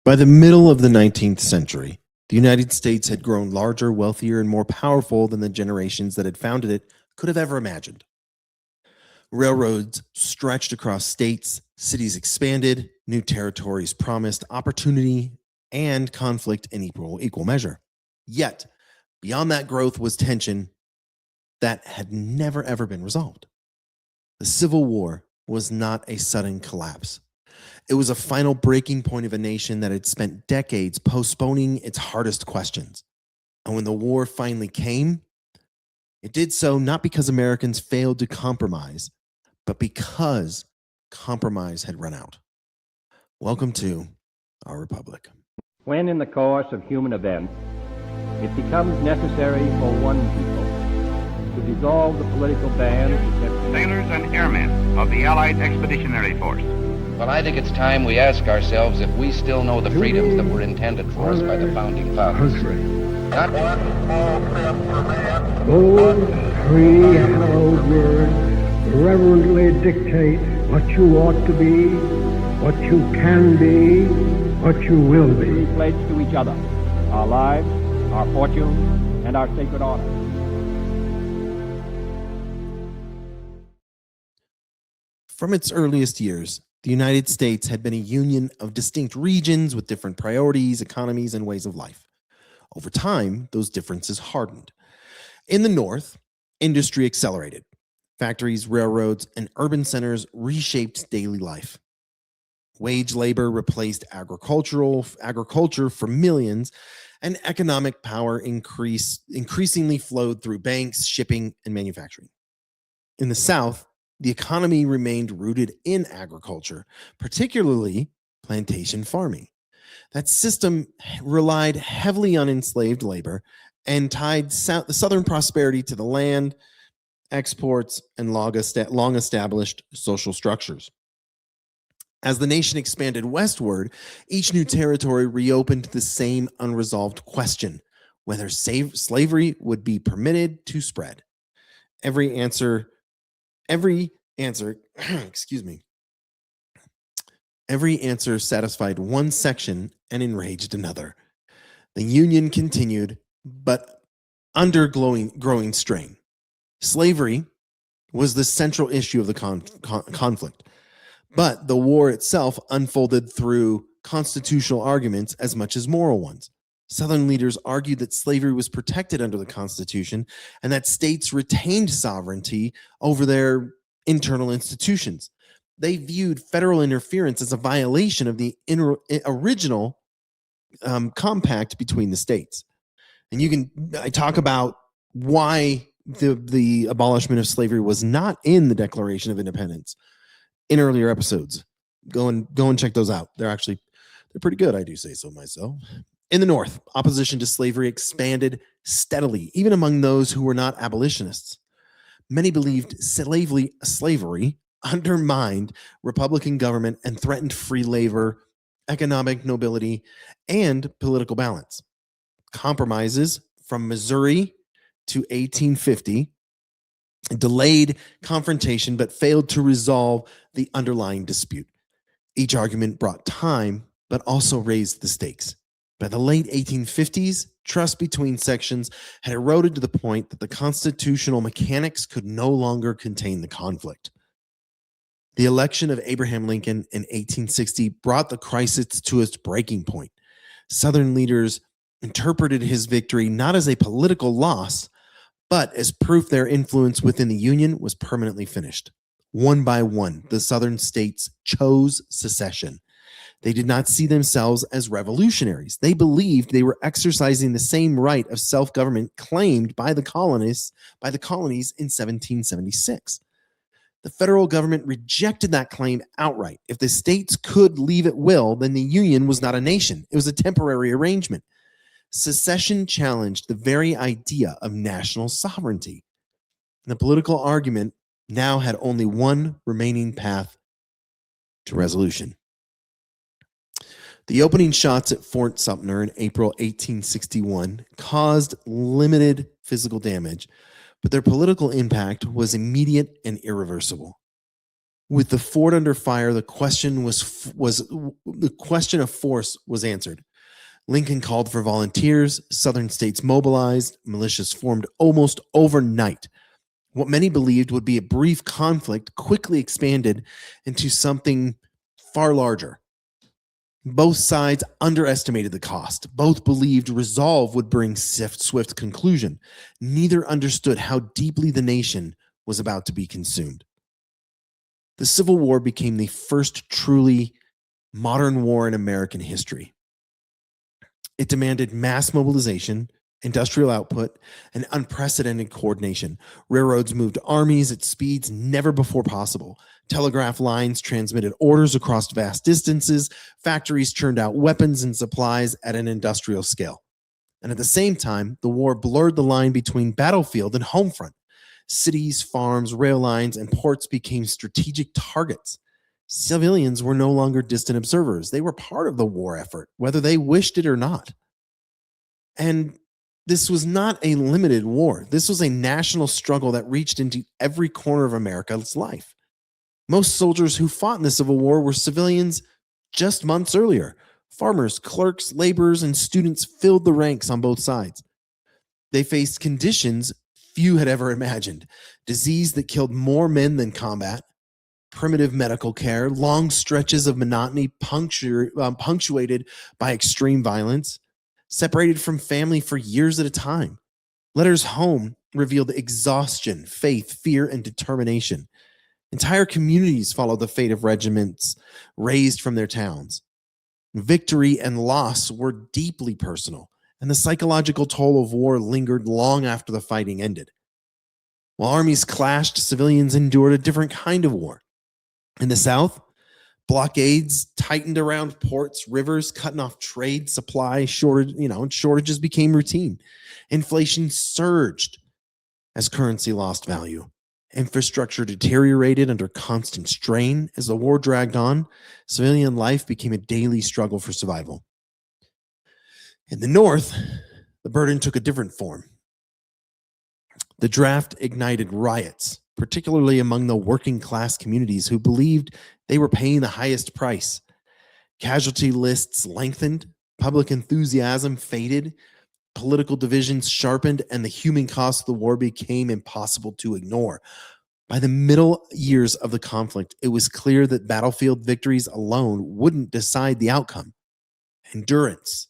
By the middle of the 19th century, the United States had grown larger, wealthier, and more powerful than the generations that had founded it could have ever imagined. Railroads stretched across states, cities expanded, new territories promised opportunity and conflict in equal measure. Yet, beyond that growth was tension that had never ever been resolved. The Civil War was not a sudden collapse. It was a final breaking point of a nation that had spent decades postponing its hardest questions. And when the war finally came, it did so not because Americans failed to compromise, but because compromise had run out. Welcome to our republic. When in the course of human events it becomes necessary for one people to dissolve the political band, sailors and airmen of the Allied Expeditionary Force. Well, I think it's time we ask ourselves if we still know the freedoms that were intended for us by the founding fathers. Not Those three hallowed words reverently dictate what you ought to be, what you can be, what you will be. we pledge to each other our lives, our fortunes, and our sacred honor. From its earliest years, the United States had been a union of distinct regions with different priorities, economies, and ways of life. Over time, those differences hardened. In the North, industry accelerated. Factories, railroads, and urban centers reshaped daily life. Wage labor replaced agriculture for millions, and economic power increasingly flowed through banks, shipping, and manufacturing. In the South, the economy remained rooted in agriculture, particularly plantation farming. That system relied heavily on enslaved labor and tied the Southern prosperity to the land, exports, and long-established social structures. As the nation expanded westward, each new territory reopened the same unresolved question: whether slavery would be permitted to spread. Every answer, satisfied one section and enraged another. The Union continued, but under growing strain. Slavery was the central issue of the conflict, but the war itself unfolded through constitutional arguments as much as moral ones. Southern leaders argued that slavery was protected under the Constitution and that states retained sovereignty over their internal institutions. They viewed federal interference as a violation of the original compact between the states. And I talk about why the abolishment of slavery was not in the Declaration of Independence in earlier episodes. Go and check those out. They're pretty good. I do say so myself. In the North, opposition to slavery expanded steadily, even among those who were not abolitionists. Many believed slavery undermined Republican government and threatened free labor, economic nobility, and political balance. Compromises from Missouri to 1850 delayed confrontation but failed to resolve the underlying dispute. Each argument brought time but also raised the stakes. By the late 1850s, trust between sections had eroded to the point that the constitutional mechanics could no longer contain the conflict. The election of Abraham Lincoln in 1860 brought the crisis to its breaking point. Southern leaders interpreted his victory not as a political loss, but as proof their influence within the Union was permanently finished. One by one, the Southern states chose secession. They did not see themselves as revolutionaries. They believed they were exercising the same right of self-government claimed by the colonies in 1776. The federal government rejected that claim outright. If the states could leave at will, then the Union was not a nation. It was a temporary arrangement. Secession challenged the very idea of national sovereignty. And the political argument now had only one remaining path to resolution. The opening shots at Fort Sumter in April 1861 caused limited physical damage, but their political impact was immediate and irreversible. With the fort under fire, the question of force was answered. Lincoln called for volunteers, southern states mobilized, militias formed almost overnight. What many believed would be a brief conflict quickly expanded into something far larger. Both sides underestimated the cost. Both believed resolve would bring swift conclusion. Neither understood how deeply the nation was about to be consumed. The Civil War became the first truly modern war in American history. It demanded mass mobilization, industrial output, and unprecedented coordination. Railroads moved armies at speeds never before possible. Telegraph lines transmitted orders across vast distances. Factories churned out weapons and supplies at an industrial scale. And at the same time, the war blurred the line between battlefield and home front. Cities, farms, rail lines, and ports became strategic targets. Civilians were no longer distant observers. They were part of the war effort, whether they wished it or not. And this was not a limited war. This was a national struggle that reached into every corner of America's life. Most soldiers who fought in the Civil War were civilians just months earlier. Farmers, clerks, laborers, and students filled the ranks on both sides. They faced conditions few had ever imagined. Disease that killed more men than combat, primitive medical care, long stretches of monotony punctuated by extreme violence, separated from family for years at a time. Letters home revealed exhaustion, faith, fear, and determination. Entire communities followed the fate of regiments raised from their towns. Victory and loss were deeply personal, and the psychological toll of war lingered long after the fighting ended. While armies clashed, civilians endured a different kind of war. In the South, blockades tightened around ports, rivers, cutting off trade, supply, shortages became routine. Inflation surged as currency lost value. Infrastructure deteriorated under constant strain. As the war dragged on, civilian life became a daily struggle for survival. In the North, the burden took a different form. The draft ignited riots, particularly among the working class communities who believed they were paying the highest price. Casualty lists lengthened, public enthusiasm faded, political divisions sharpened, and the human cost of the war became impossible to ignore. By the middle years of the conflict, it was clear that battlefield victories alone wouldn't decide the outcome. Endurance,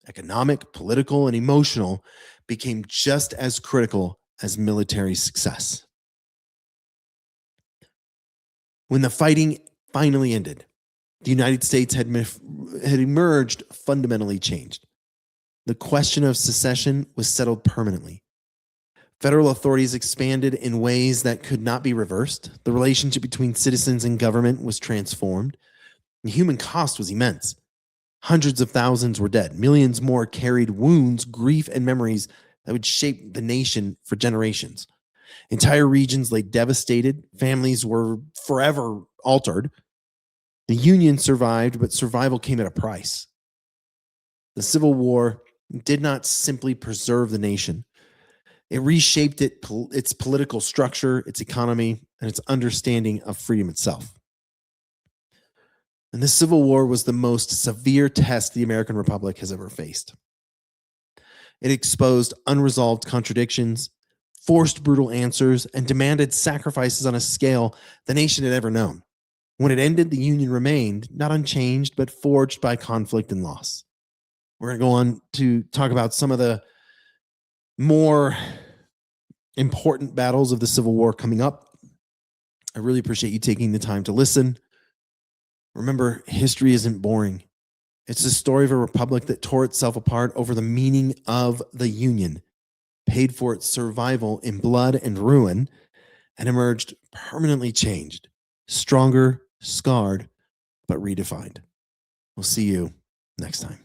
economic, political, and emotional, became just as critical as military success. When the fighting finally ended, the United States had emerged fundamentally changed. The question of secession was settled permanently. Federal authorities expanded in ways that could not be reversed. The relationship between citizens and government was transformed. The human cost was immense. Hundreds of thousands were dead. Millions more carried wounds, grief, and memories that would shape the nation for generations. Entire regions lay devastated. Families were forever altered. The Union survived, but survival came at a price. The Civil War did not simply preserve the nation. It reshaped its political structure, its economy, and its understanding of freedom itself. And the Civil War was the most severe test the American Republic has ever faced. It exposed unresolved contradictions, forced brutal answers, and demanded sacrifices on a scale the nation had ever known. When it ended, the Union remained, not unchanged, but forged by conflict and loss. We're going to go on to talk about some of the more important battles of the Civil War coming up. I really appreciate you taking the time to listen. Remember, history isn't boring. It's the story of a republic that tore itself apart over the meaning of the Union, paid for its survival in blood and ruin, and emerged permanently changed, stronger, scarred, but redefined. We'll see you next time.